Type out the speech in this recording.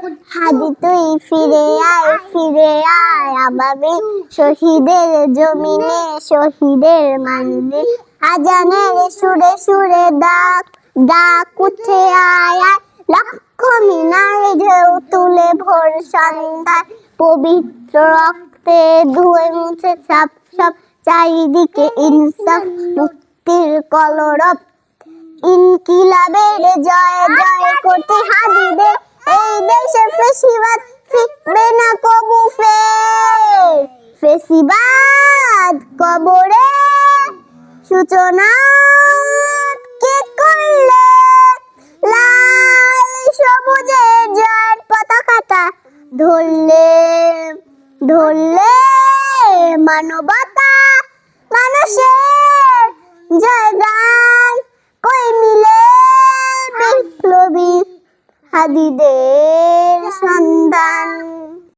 হাদি তুই ফিরে আয় আবাবিল শহীদের জমিনে শহীদের মঞ্জিল আজানের সুরে সুরে ডাক উঠে আয় লক্ষ মিনারে ঢেউ তুলে ভোর সন্ধ্যায় পবিত্র রক্তে ধুয়ে মুছে ছাপ সব চারিদিকে ইনসাফ মুক্তির কলরব ইনকিলাবের জয় জয় করতে হাদিদের এই দেশে ফেসিবাদ ফিরবে না কবু ফের ফেসিবাদ কবরে সূচনা কে করলে লাল সবুজের জয়ের পতাকাটা ধরলে মানবতা মানুষের জয়গান কই মিলে বিপ্লবী হাদিদের সন্ধান।